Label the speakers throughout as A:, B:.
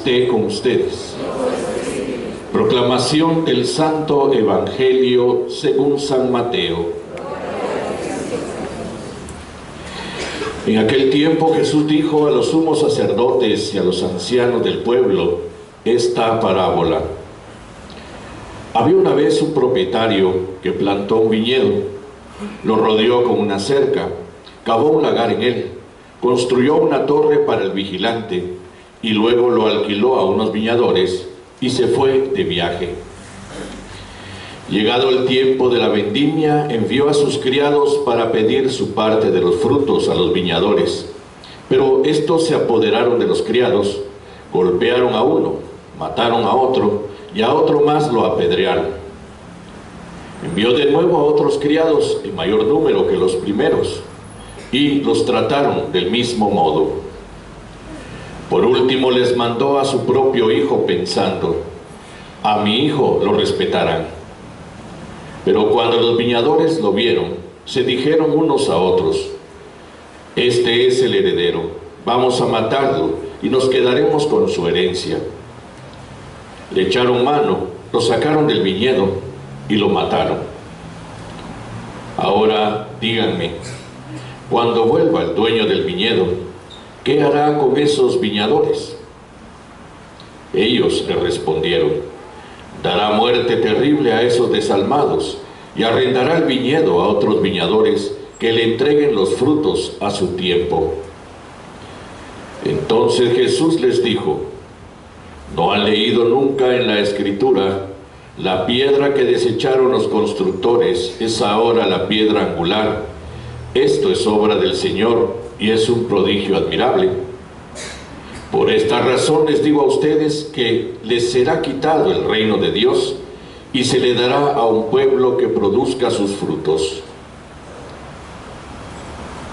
A: esté con ustedes. Proclamación del Santo Evangelio según San Mateo. En aquel tiempo Jesús dijo a los sumos sacerdotes y a los ancianos del pueblo esta parábola. Había una vez un propietario que plantó un viñedo, lo rodeó con una cerca, cavó un lagar en él, construyó una torre para el vigilante y luego lo alquiló a unos viñadores y se fue de viaje. Llegado el tiempo de la vendimia, envió a sus criados para pedir su parte de los frutos a los viñadores. Pero estos se apoderaron de los criados, golpearon a uno, mataron a otro y a otro más lo apedrearon. Envió de nuevo a otros criados en mayor número que los primeros y los trataron del mismo modo. Por último les mandó a su propio hijo pensando: a mi hijo lo respetarán. Pero cuando los viñadores lo vieron, se dijeron unos a otros: este es el heredero, vamos a matarlo y nos quedaremos con su herencia. Le echaron mano, lo sacaron del viñedo y lo mataron. Ahora díganme, cuando vuelva el dueño del viñedo, ¿qué hará con esos viñadores? Ellos le respondieron: dará muerte terrible a esos desalmados y arrendará el viñedo a otros viñadores que le entreguen los frutos a su tiempo. Entonces Jesús les dijo: ¿no han leído nunca en la Escritura: la piedra que desecharon los constructores es ahora la piedra angular? Esto es obra del Señor y es un prodigio admirable. Por esta razón les digo a ustedes que les será quitado el reino de Dios y se le dará a un pueblo que produzca sus frutos.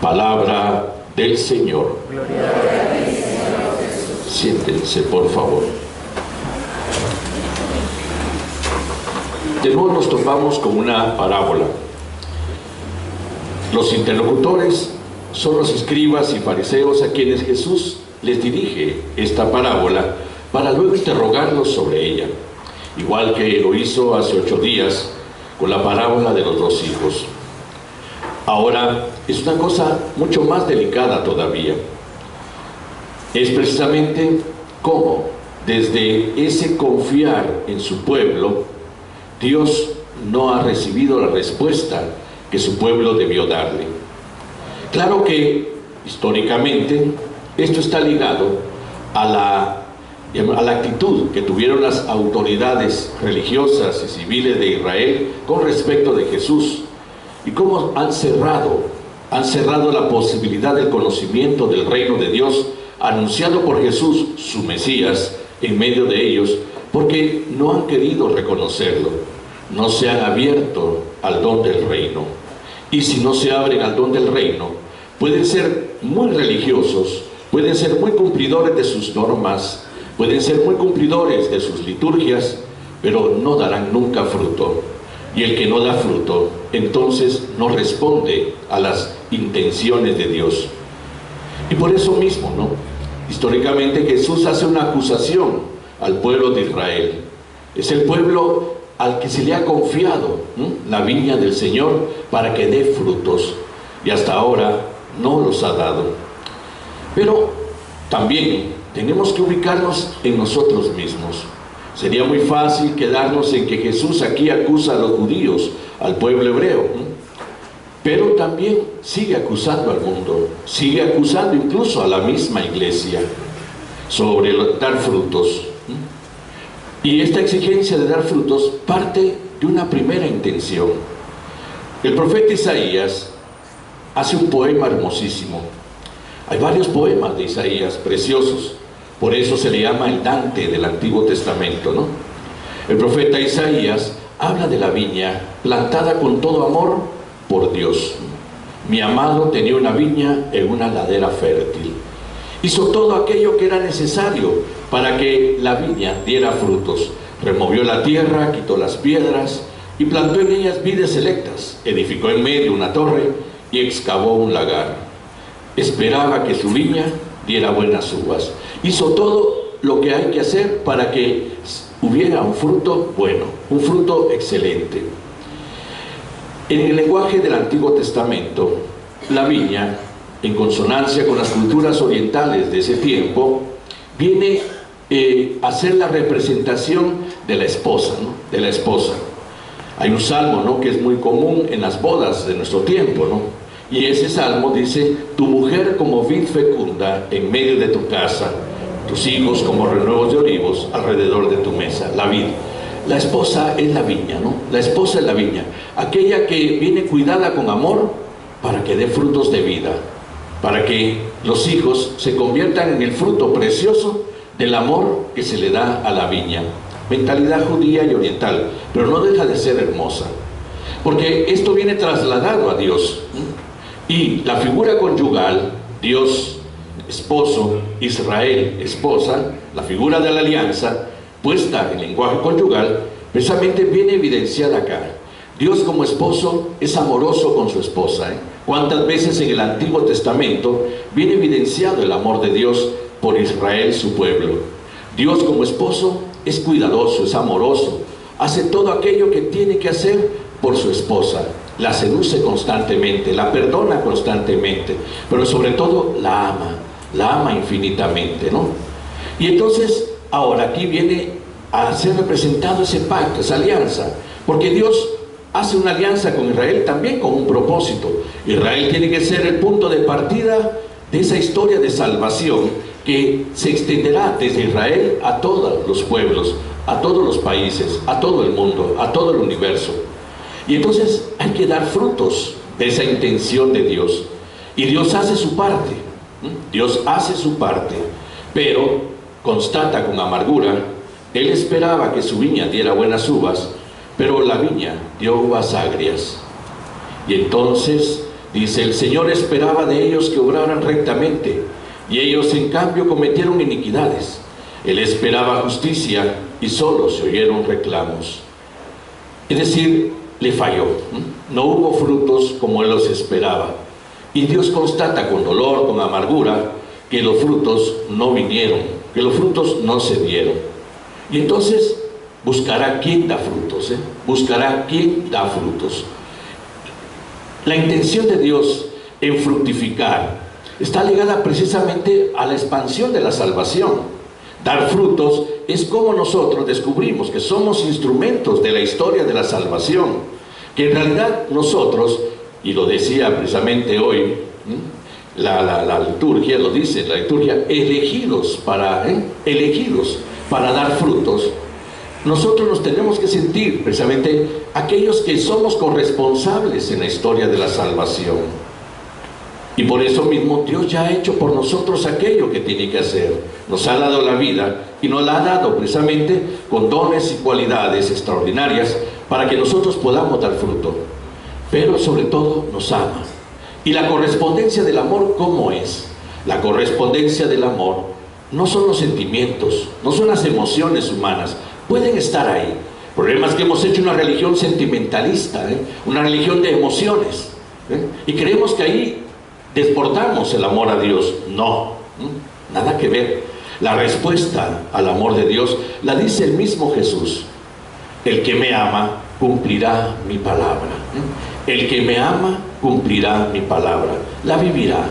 A: Palabra del Señor. Gloria a ti, Señor Jesús. Siéntense, por favor. De nuevo nos topamos con una parábola. Los interlocutores son los escribas y fariseos a quienes Jesús les dirige esta parábola para luego interrogarlos sobre ella, igual que lo hizo hace 8 días con la parábola de los 2 hijos. Ahora es una cosa mucho más delicada todavía. Es precisamente cómo desde ese confiar en su pueblo, Dios no ha recibido la respuesta que su pueblo debió darle. Claro que históricamente esto está ligado a la actitud que tuvieron las autoridades religiosas y civiles de Israel con respecto de Jesús y cómo han cerrado la posibilidad del conocimiento del reino de Dios anunciado por Jesús, su Mesías, en medio de ellos, porque no han querido reconocerlo, no se han abierto al don del reino. Y si no se abren al don del reino, pueden ser muy religiosos, pueden ser muy cumplidores de sus normas, pueden ser muy cumplidores de sus liturgias, pero no darán nunca fruto. Y el que no da fruto, entonces no responde a las intenciones de Dios. Y por eso mismo, históricamente Jesús hace una acusación al pueblo de Israel. Es el pueblo al que se le ha confiado la viña del Señor para que dé frutos, y hasta ahora no los ha dado. Pero también tenemos que ubicarnos en nosotros mismos. Sería muy fácil quedarnos en que Jesús aquí acusa a los judíos, al pueblo hebreo, pero también sigue acusando al mundo, sigue acusando incluso a la misma iglesia sobre dar frutos. Y esta exigencia de dar frutos parte de una primera intención. El profeta Isaías hace un poema hermosísimo. Hay varios poemas de Isaías preciosos, por eso se le llama el Dante del Antiguo Testamento, El profeta Isaías habla de la viña plantada con todo amor por Dios. Mi amado tenía una viña en una ladera fértil. Hizo todo aquello que era necesario para que la viña diera frutos. Removió la tierra, quitó las piedras y plantó en ellas vides selectas. Edificó en medio una torre y excavó un lagar. Esperaba que su viña diera buenas uvas. Hizo todo lo que hay que hacer para que hubiera un fruto bueno, un fruto excelente. En el lenguaje del Antiguo Testamento, la viña, en consonancia con las culturas orientales de ese tiempo, viene a ser la representación de la esposa, ¿no? De la esposa. Hay un salmo, ¿no?, que es muy común en las bodas de nuestro tiempo, ¿no? Y ese salmo dice: tu mujer como vid fecunda en medio de tu casa, tus hijos como renuevos de olivos alrededor de tu mesa. La vid. La esposa es la viña, ¿no? La esposa es la viña, aquella que viene cuidada con amor para que dé frutos de vida, para que los hijos se conviertan en el fruto precioso del amor que se le da a la viña. Mentalidad judía y oriental, pero no deja de ser hermosa, porque esto viene trasladado a Dios. Y la figura conyugal, Dios esposo, Israel esposa, la figura de la alianza puesta en lenguaje conyugal, precisamente viene evidenciada acá. Dios como esposo es amoroso con su esposa, ¿eh? ¿Cuántas veces en el Antiguo Testamento viene evidenciado el amor de Dios por Israel, su pueblo? Dios como esposo es cuidadoso, es amoroso, hace todo aquello que tiene que hacer por su esposa, la seduce constantemente, la perdona constantemente, pero sobre todo la ama infinitamente, ¿no? Y entonces, ahora aquí viene a ser representado ese pacto, esa alianza, porque Dios hace una alianza con Israel también con un propósito. Israel tiene que ser el punto de partida de esa historia de salvación que se extenderá desde Israel a todos los pueblos, a todos los países, a todo el mundo, a todo el universo. Y entonces hay que dar frutos de esa intención de Dios. Y Dios hace su parte, Dios hace su parte, pero constata con amargura. Él esperaba que su viña diera buenas uvas, pero la viña dio uvas agrias. Y entonces dice: el Señor esperaba de ellos que obraran rectamente, y ellos en cambio cometieron iniquidades. Él esperaba justicia, y solo se oyeron reclamos. Es decir, le falló, no hubo frutos como él los esperaba. Y Dios constata con dolor, con amargura, que los frutos no vinieron, que los frutos no se dieron. Y entonces buscará quién da frutos, buscará quién da frutos. La intención de Dios en fructificar está ligada precisamente a la expansión de la salvación. Dar frutos es como nosotros descubrimos que somos instrumentos de la historia de la salvación, que en realidad nosotros, y lo decía precisamente hoy la liturgia, lo dice la liturgia, elegidos para dar frutos. Nosotros nos tenemos que sentir precisamente aquellos que somos corresponsables en la historia de la salvación. Y por eso mismo Dios ya ha hecho por nosotros aquello que tiene que hacer. Nos ha dado la vida y nos la ha dado precisamente con dones y cualidades extraordinarias para que nosotros podamos dar fruto. Pero sobre todo nos ama. Y la correspondencia del amor, ¿cómo es? La correspondencia del amor no son los sentimientos, no son las emociones humanas. Pueden estar ahí. El problema es que hemos hecho una religión sentimentalista, una religión de emociones, y creemos que ahí desbordamos el amor a Dios. No, nada que ver. La respuesta al amor de Dios la dice el mismo Jesús: el que me ama cumplirá mi palabra. El que me ama cumplirá mi palabra, la vivirá,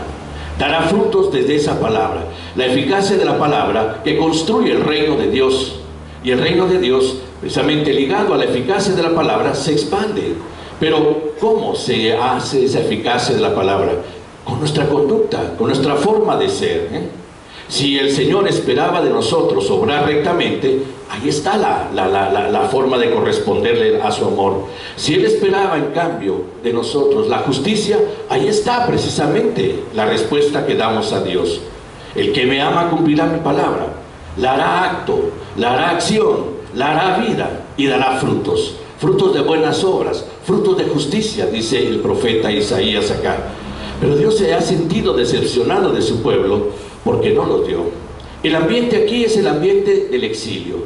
A: dará frutos desde esa palabra. La eficacia de la palabra que construye el reino de Dios. Y el reino de Dios, precisamente ligado a la eficacia de la palabra, se expande. Pero ¿cómo se hace esa eficacia de la palabra? Con nuestra conducta, con nuestra forma de ser. Si el Señor esperaba de nosotros obrar rectamente, ahí está la forma de corresponderle a su amor. Si Él esperaba en cambio de nosotros la justicia, ahí está precisamente la respuesta que damos a Dios. El que me ama cumplirá mi palabra, la hará acto, la hará acción, la hará vida y dará frutos. Frutos de buenas obras, frutos de justicia, dice el profeta Isaías acá. Pero Dios se ha sentido decepcionado de su pueblo porque no los dio. El ambiente aquí es el ambiente del exilio.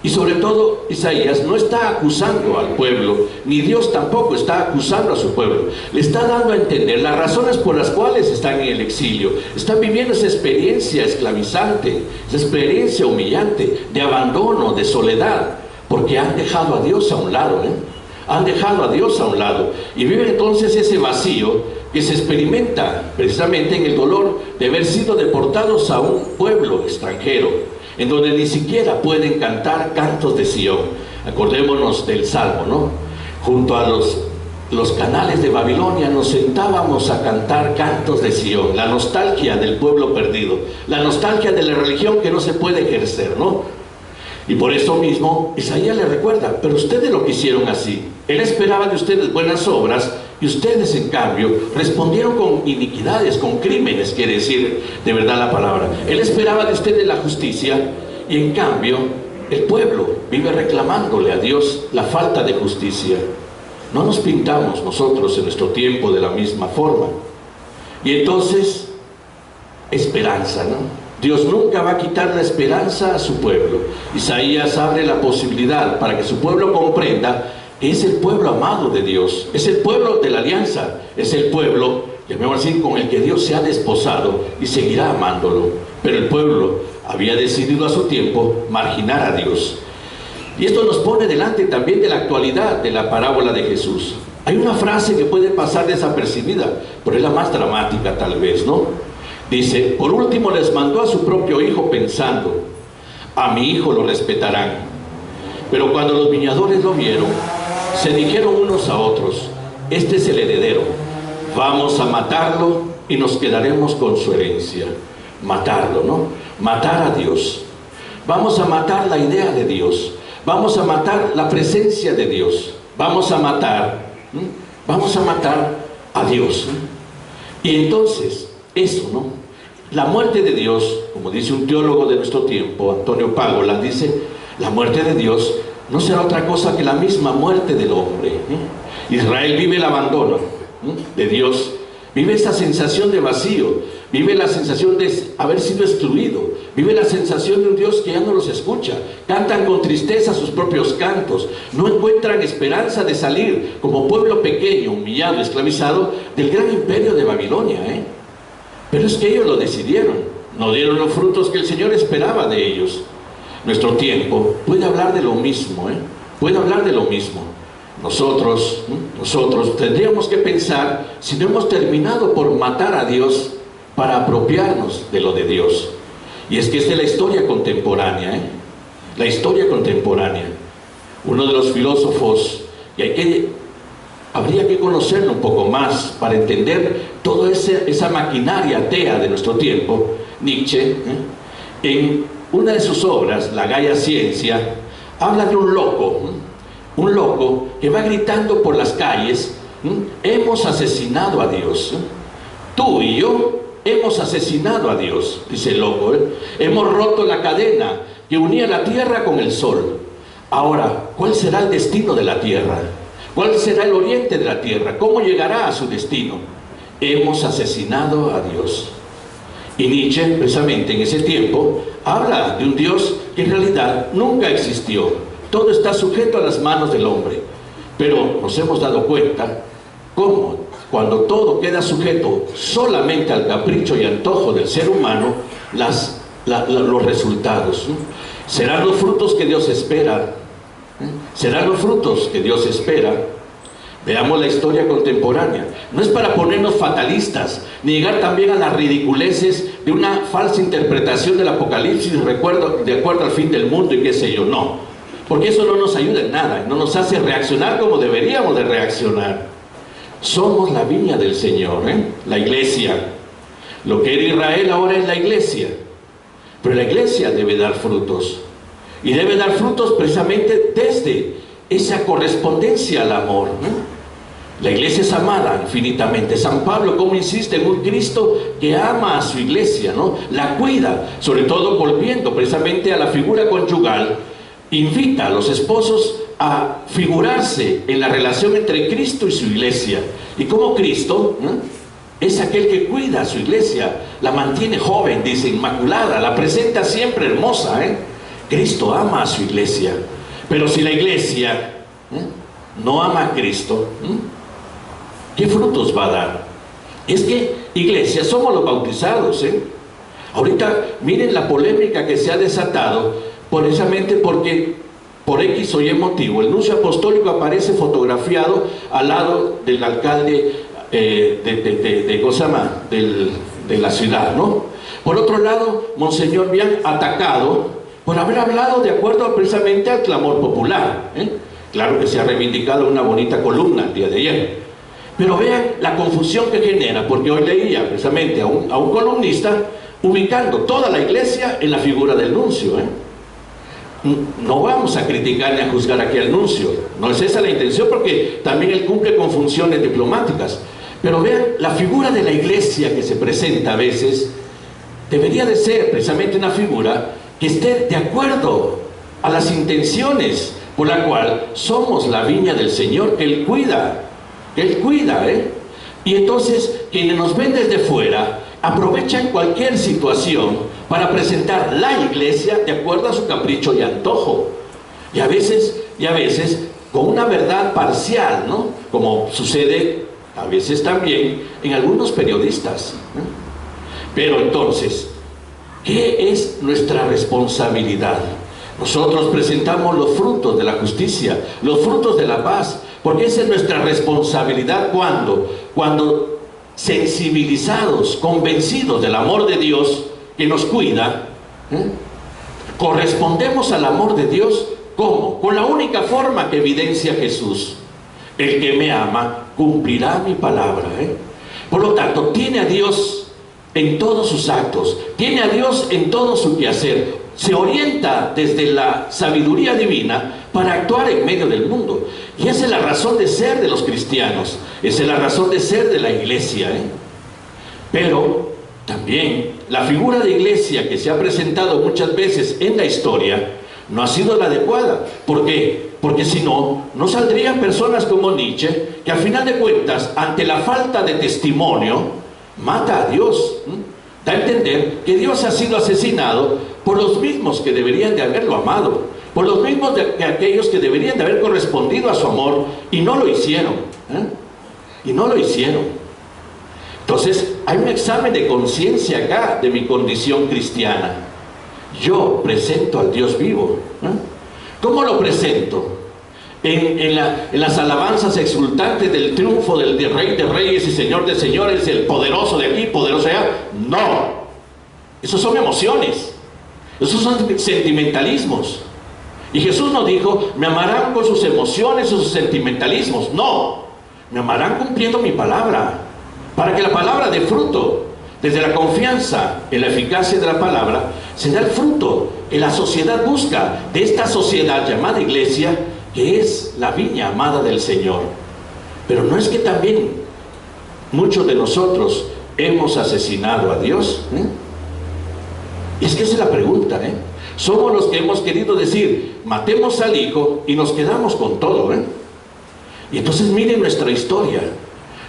A: Y sobre todo, Isaías no está acusando al pueblo, ni Dios tampoco está acusando a su pueblo. Le está dando a entender las razones por las cuales están en el exilio. Están viviendo esa experiencia esclavizante, esa experiencia humillante, de abandono, de soledad, porque han dejado a Dios a un lado, Han dejado a Dios a un lado. Y viven entonces ese vacío que se experimenta precisamente en el dolor de haber sido deportados a un pueblo extranjero, en donde ni siquiera pueden cantar cantos de Sión. Acordémonos del Salmo, ¿no? Junto a los canales de Babilonia nos sentábamos a cantar cantos de Sión, la nostalgia del pueblo perdido, la nostalgia de la religión que no se puede ejercer, ¿no? Y por eso mismo Isaías le recuerda, pero ustedes lo quisieron así. Él esperaba de ustedes buenas obras, y ustedes en cambio respondieron con iniquidades, con crímenes, quiere decir de verdad la palabra. Él esperaba de ustedes la justicia, y en cambio el pueblo vive reclamándole a Dios la falta de justicia. No nos pintamos nosotros en nuestro tiempo de la misma forma. Y entonces, esperanza, ¿no? Dios nunca va a quitar la esperanza a su pueblo. Isaías abre la posibilidad para que su pueblo comprenda que es el pueblo amado de Dios, es el pueblo de la alianza, es el pueblo, llamémoslo así, con el que Dios se ha desposado y seguirá amándolo. Pero el pueblo había decidido a su tiempo marginar a Dios. Y esto nos pone delante también de la actualidad de la parábola de Jesús. Hay una frase que puede pasar desapercibida, pero es la más dramática tal vez, ¿no? Dice, por último les mandó a su propio hijo pensando, a mi hijo lo respetarán. Pero cuando los viñadores lo vieron, se dijeron unos a otros, este es el heredero, vamos a matarlo y nos quedaremos con su herencia. Matarlo, ¿no? Matar a Dios. Vamos a matar la idea de Dios. Vamos a matar la presencia de Dios. Vamos a matar a Dios. Y entonces, eso, ¿no? La muerte de Dios, como dice un teólogo de nuestro tiempo, Antonio Págola, dice, la muerte de Dios no será otra cosa que la misma muerte del hombre. Israel vive el abandono de Dios, vive esa sensación de vacío, vive la sensación de haber sido excluido, vive la sensación de un Dios que ya no los escucha, cantan con tristeza sus propios cantos, no encuentran esperanza de salir como pueblo pequeño, humillado, esclavizado del gran imperio de Babilonia, Pero es que ellos lo decidieron, no dieron los frutos que el Señor esperaba de ellos. Nuestro tiempo puede hablar de lo mismo, puede hablar de lo mismo. Nosotros tendríamos que pensar si no hemos terminado por matar a Dios para apropiarnos de lo de Dios. Y es que esta es la historia contemporánea, la historia contemporánea. Uno de los filósofos, y habría que conocerlo un poco más para entender toda esa maquinaria atea de nuestro tiempo, Nietzsche, en una de sus obras, La Gaia Ciencia, habla de un loco que va gritando por las calles, hemos asesinado a Dios. Tú y yo hemos asesinado a Dios, dice el loco, hemos roto la cadena que unía la tierra con el sol. Ahora, ¿cuál será el destino de la tierra? ¿Cuál será el oriente de la tierra? ¿Cómo llegará a su destino? Hemos asesinado a Dios. Y Nietzsche, precisamente en ese tiempo, habla de un Dios que en realidad nunca existió. Todo está sujeto a las manos del hombre. Pero nos hemos dado cuenta cómo, cuando todo queda sujeto solamente al capricho y antojo del ser humano, los resultados, serán los frutos que Dios espera. Serán los frutos que Dios espera. Veamos la historia contemporánea. No es para ponernos fatalistas, ni llegar también a las ridiculeces de una falsa interpretación del Apocalipsis de acuerdo al fin del mundo y qué sé yo, no. Porque eso no nos ayuda en nada, no nos hace reaccionar como deberíamos de reaccionar. Somos la viña del Señor, la iglesia. Lo que era Israel ahora es la iglesia. Pero la iglesia debe dar frutos. Y debe dar frutos precisamente desde esa correspondencia al amor. La iglesia es amada infinitamente. San Pablo, como insiste, en un Cristo que ama a su iglesia, la cuida, sobre todo volviendo precisamente a la figura conyugal, invita a los esposos a figurarse en la relación entre Cristo y su iglesia. Y como Cristo es aquel que cuida a su iglesia, la mantiene joven, dice, inmaculada, la presenta siempre hermosa, Cristo ama a su iglesia. Pero si la iglesia no ama a Cristo, ¿qué frutos va a dar? Es que, iglesia, somos los bautizados, Ahorita, miren la polémica que se ha desatado, precisamente porque, por X o Y motivo, el nuncio apostólico aparece fotografiado al lado del alcalde de la ciudad, ¿no? Por otro lado, Monseñor Bian atacado por haber hablado de acuerdo precisamente al clamor popular, Claro que se ha reivindicado una bonita columna el día de ayer. Pero vean la confusión que genera, porque hoy leía precisamente a un columnista ubicando toda la iglesia en la figura del nuncio. No vamos a criticar ni a juzgar aquí al nuncio, no es esa la intención, porque también él cumple con funciones diplomáticas. Pero vean, la figura de la iglesia que se presenta a veces debería de ser precisamente una figura que esté de acuerdo a las intenciones por la cual somos la viña del Señor, que Él cuida, Y entonces quienes nos ven desde fuera aprovechan cualquier situación para presentar la iglesia de acuerdo a su capricho y antojo, y a veces con una verdad parcial, ¿no? Como sucede a veces también en algunos periodistas, Pero entonces, ¿qué es nuestra responsabilidad? Nosotros presentamos los frutos de la justicia, los frutos de la paz, porque esa es nuestra responsabilidad cuando sensibilizados, convencidos del amor de Dios que nos cuida, correspondemos al amor de Dios. ¿Cómo? Con la única forma que evidencia Jesús: el que me ama cumplirá mi palabra. Por lo tanto, tiene a Dios en todos sus actos, tiene a Dios en todo su quehacer, se orienta desde la sabiduría divina para actuar en medio del mundo. Y esa es la razón de ser de los cristianos, esa es la razón de ser de la iglesia. Pero también la figura de iglesia que se ha presentado muchas veces en la historia no ha sido la adecuada. ¿Por qué? Porque si no, no saldrían personas como Nietzsche, que al final de cuentas, ante la falta de testimonio, mata a Dios. Da a entender que Dios ha sido asesinado por los mismos que deberían de haberlo amado, por los mismos de aquellos que deberían de haber correspondido a su amor, y no lo hicieron. Y no lo hicieron. Entonces, hay un examen de conciencia acá de mi condición cristiana. Yo presento al Dios vivo. ¿Cómo lo presento? En las alabanzas exultantes del triunfo del Rey de Reyes y Señor de Señores, el poderoso de aquí, poderoso de allá. No, esos son emociones, esos son sentimentalismos. Y Jesús nos dijo: me amarán con sus emociones o sus sentimentalismos. No, me amarán cumpliendo mi palabra, para que la palabra dé fruto. Desde la confianza en la eficacia de la palabra se da el fruto que la sociedad busca, de esta sociedad llamada iglesia, que es la viña amada del Señor. Pero no es que también muchos de nosotros hemos asesinado a Dios. Y es que esa es la pregunta. Somos los que hemos querido decir: matemos al Hijo y nos quedamos con todo. Y entonces miren nuestra historia.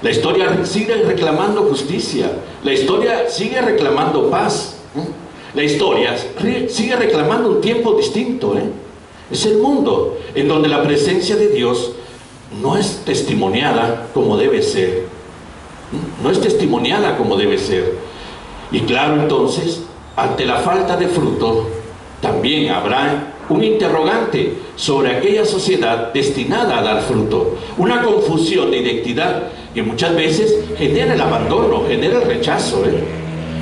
A: La historia sigue reclamando justicia, la historia sigue reclamando paz, la historia sigue reclamando un tiempo distinto. Es el mundo en donde la presencia de Dios no es testimoniada como debe ser. No es testimoniada como debe ser. Y claro, entonces, ante la falta de fruto, también habrá un interrogante sobre aquella sociedad destinada a dar fruto. Una confusión de identidad que muchas veces genera el abandono, genera el rechazo.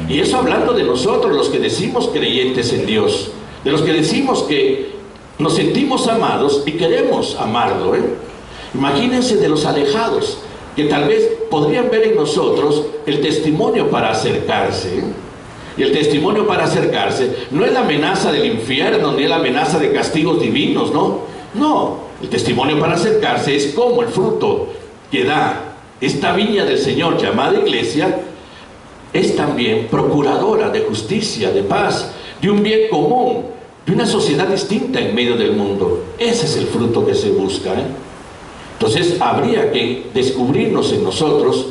A: Y eso hablando de nosotros, los que decimos creyentes en Dios, de los que decimos que nos sentimos amados y queremos amarlo. Imagínense de los alejados, que tal vez podrían ver en nosotros el testimonio para acercarse. Y el testimonio para acercarse no es la amenaza del infierno, ni es la amenaza de castigos divinos, ¿no? No, el testimonio para acercarse es como el fruto que da esta viña del Señor llamada iglesia es también procuradora de justicia, de paz, de un bien común, de una sociedad distinta en medio del mundo. Ese es el fruto que se busca. Entonces habría que descubrirnos en nosotros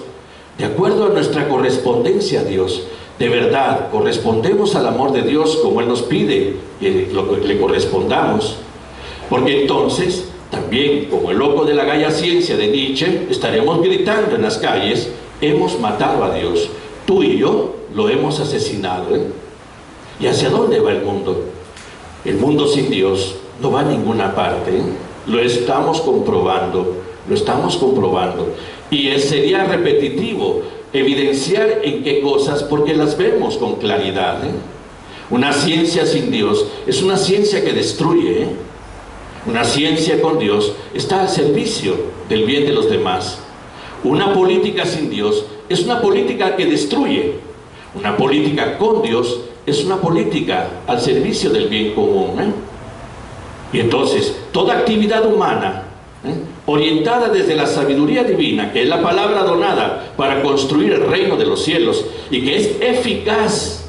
A: de acuerdo a nuestra correspondencia a Dios. de verdad correspondemos al amor de Dios como Él nos pide que le correspondamos, porque entonces también, como el loco de la Gaia Ciencia de Nietzsche, estaremos gritando en las calles: hemos matado a Dios, tú y yo lo hemos asesinado, ¿eh? ¿Y hacia dónde va el mundo? El mundo sin Dios no va a ninguna parte, ¿eh? Lo estamos comprobando, y sería repetitivo evidenciar en qué cosas, porque las vemos con claridad, ¿eh? Una ciencia sin Dios es una ciencia que destruye, ¿eh? Una ciencia con Dios está al servicio del bien de los demás. Una política sin Dios es una política que destruye. Una política con Dios es una política al servicio del bien común, ¿eh? Y entonces, toda actividad humana, orientada desde la sabiduría divina, que es la palabra donada para construir el reino de los cielos, y que es eficaz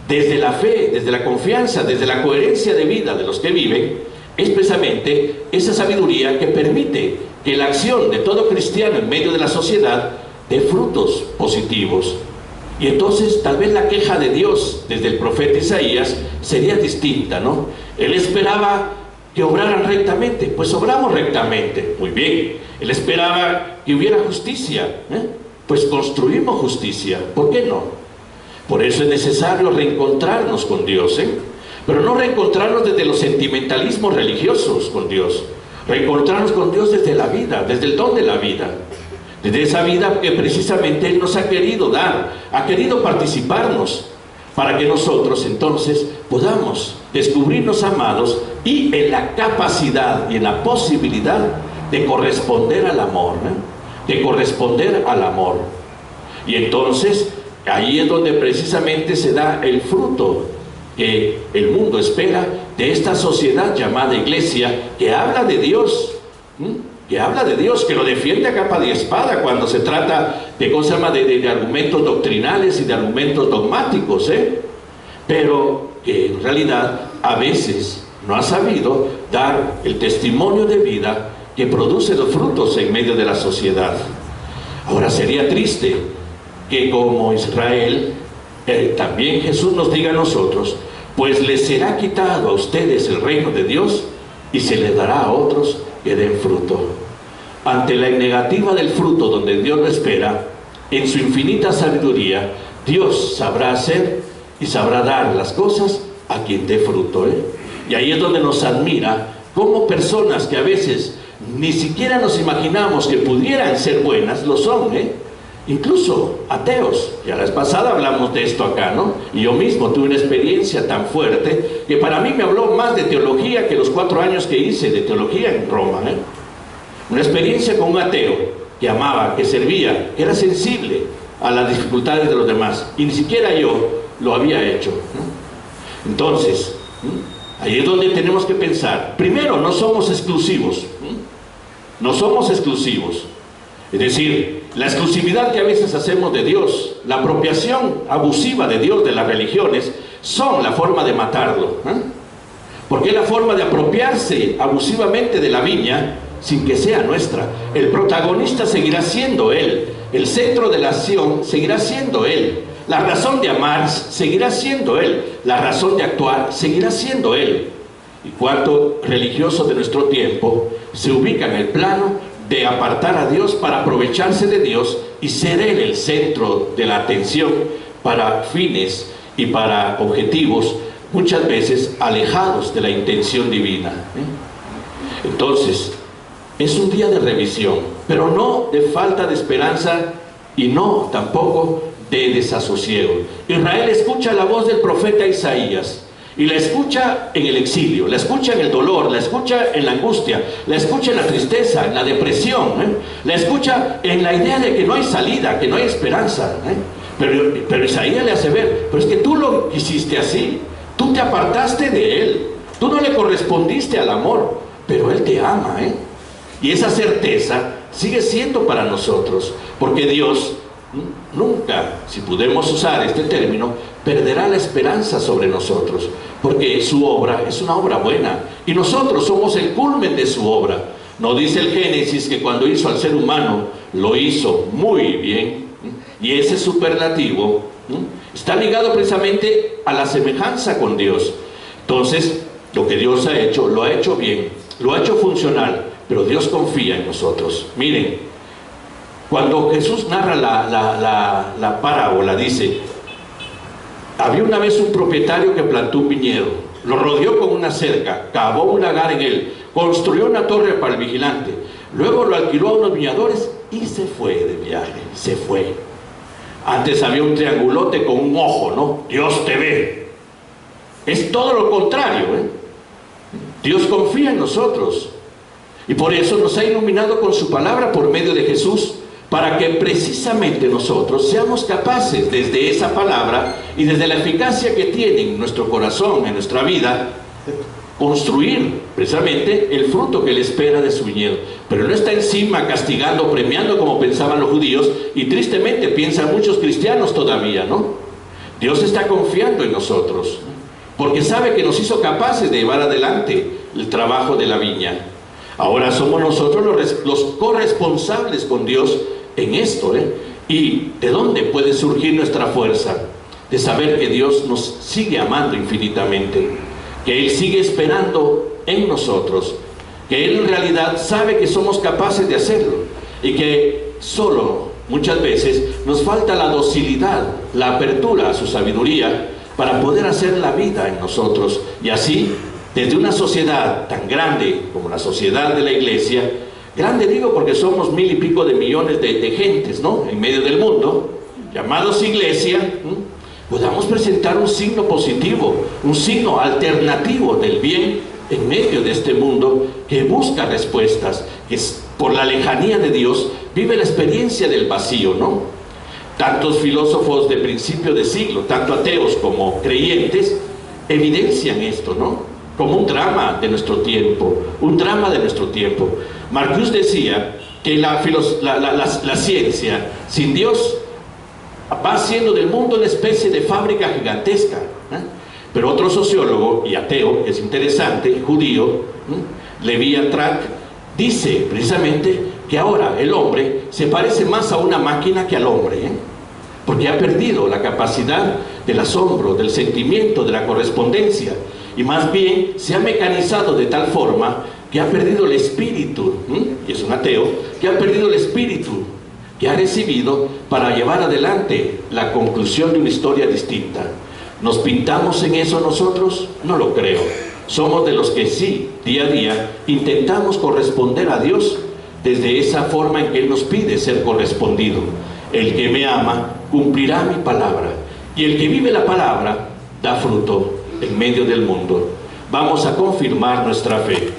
A: desde la fe, desde la confianza, desde la coherencia de vida de los que viven, es precisamente esa sabiduría que permite que la acción de todo cristiano en medio de la sociedad dé frutos positivos. Y entonces tal vez la queja de Dios desde el profeta Isaías sería distinta, ¿no? Él esperaba que obraran rectamente, pues obramos rectamente, muy bien. Él esperaba que hubiera justicia, ¿eh? Pues construimos justicia, ¿por qué no? Por eso es necesario reencontrarnos con Dios, ¿eh? Pero no reencontrarnos desde los sentimentalismos religiosos con Dios, reencontrarnos con Dios desde la vida, desde el don de la vida, desde esa vida que precisamente Él nos ha querido dar, ha querido participarnos, para que nosotros entonces podamos descubrirnos amados y en la capacidad y en la posibilidad de corresponder al amor, ¿eh? De corresponder al amor. Y entonces ahí es donde precisamente se da el fruto que el mundo espera de esta sociedad llamada iglesia, que habla de Dios, que habla de Dios, que lo defiende a capa y espada cuando se trata de cosas de argumentos doctrinales y de argumentos dogmáticos, ¿eh? Pero que en realidad a veces no ha sabido dar el testimonio de vida que produce los frutos en medio de la sociedad. Ahora sería triste que como Israel, también Jesús nos diga a nosotros: pues les será quitado a ustedes el reino de Dios y se les dará a otros que den fruto. Ante la negativa del fruto donde Dios lo espera, en su infinita sabiduría, Dios sabrá hacer y sabrá dar las cosas a quien dé fruto, ¿eh? Y ahí es donde nos admira cómo personas que a veces ni siquiera nos imaginamos que pudieran ser buenas, lo son, ¿eh? Incluso ateos. Ya la vez pasada hablamos de esto acá, ¿no? Y yo mismo tuve una experiencia tan fuerte que para mí me habló más de teología que los 4 años que hice de teología en Roma, ¿eh? Una experiencia con un ateo que amaba, que servía, que era sensible a las dificultades de los demás, y ni siquiera yo lo había hecho, ¿no? Entonces, ahí es donde tenemos que pensar. Primero, no somos exclusivos, no somos exclusivos. Es decir, la exclusividad que a veces hacemos de Dios, la apropiación abusiva de Dios de las religiones, son la forma de matarlo, ¿eh? Porque es la forma de apropiarse abusivamente de la viña sin que sea nuestra. El protagonista seguirá siendo Él, el centro de la acción seguirá siendo Él, la razón de amar seguirá siendo Él, la razón de actuar seguirá siendo Él. Y cuánto religioso de nuestro tiempo se ubica en el plano de apartar a Dios para aprovecharse de Dios y ser Él el centro de la atención para fines y para objetivos muchas veces alejados de la intención divina, ¿eh? Entonces, es un día de revisión, pero no de falta de esperanza y no tampoco de desasosiego. Israel escucha la voz del profeta Isaías, y la escucha en el exilio, la escucha en el dolor, la escucha en la angustia, la escucha en la tristeza, en la depresión, ¿eh? La escucha en la idea de que no hay salida, que no hay esperanza, ¿eh? Pero Isaías le hace ver: pero es que tú lo hiciste así, tú te apartaste de Él, tú no le correspondiste al amor, pero Él te ama, ¿eh? Y esa certeza sigue siendo para nosotros, porque Dios nunca, si podemos usar este término, perderá la esperanza sobre nosotros, porque su obra es una obra buena y nosotros somos el culmen de su obra. No dice el Génesis que cuando hizo al ser humano lo hizo muy bien, y ese superlativo Está ligado precisamente a la semejanza con Dios. Entonces, lo que Dios ha hecho, lo ha hecho bien, lo ha hecho funcional, pero Dios confía en nosotros. Miren, cuando Jesús narra la parábola, dice: había una vez un propietario que plantó un viñedo, lo rodeó con una cerca, cavó un lagar en él, construyó una torre para el vigilante, luego lo alquiló a unos viñadores y se fue de viaje, se fue. Antes había un triangulote con un ojo, ¿no? Dios te ve. Es todo lo contrario, ¿eh? Dios confía en nosotros y por eso nos ha iluminado con su palabra por medio de Jesús, para que precisamente nosotros seamos capaces, desde esa palabra y desde la eficacia que tiene en nuestro corazón, en nuestra vida, construir precisamente el fruto que Él espera de su viñedo. Pero no está encima castigando, premiando como pensaban los judíos, y tristemente piensan muchos cristianos todavía, ¿no? Dios está confiando en nosotros, porque sabe que nos hizo capaces de llevar adelante el trabajo de la viña. Ahora somos nosotros los corresponsables con Dios en esto, ¿eh? ¿Y de dónde puede surgir nuestra fuerza? De saber que Dios nos sigue amando infinitamente, que Él sigue esperando en nosotros, que Él en realidad sabe que somos capaces de hacerlo, y que solo muchas veces nos falta la docilidad, la apertura a su sabiduría para poder hacer la vida en nosotros. Y así, desde una sociedad tan grande como la sociedad de la iglesia, grande digo porque somos 1,000 y pico de millones de gentes, ¿no?, en medio del mundo, llamados iglesia, podamos presentar un signo positivo, un signo alternativo del bien en medio de este mundo que busca respuestas, que por la lejanía de Dios vive la experiencia del vacío, ¿no? Tantos filósofos de principio de siglo, tanto ateos como creyentes, evidencian esto, ¿no?, como un drama de nuestro tiempo, un drama de nuestro tiempo. Marcuse decía que la ciencia sin Dios va haciendo del mundo una especie de fábrica gigantesca, ¿eh? Pero otro sociólogo y ateo, que es interesante, judío, Levi Atrak, dice precisamente que ahora el hombre se parece más a una máquina que al hombre, ¿eh? Porque ha perdido la capacidad del asombro, del sentimiento, de la correspondencia, y más bien se ha mecanizado de tal forma que ha perdido el espíritu, y es un ateo, que ha perdido el espíritu que ha recibido para llevar adelante la conclusión de una historia distinta. ¿Nos pintamos en eso nosotros? No lo creo. Somos de los que sí, día a día, intentamos corresponder a Dios desde esa forma en que Él nos pide ser correspondido. El que me ama cumplirá mi palabra, y el que vive la palabra da fruto en medio del mundo. Vamos a confirmar nuestra fe.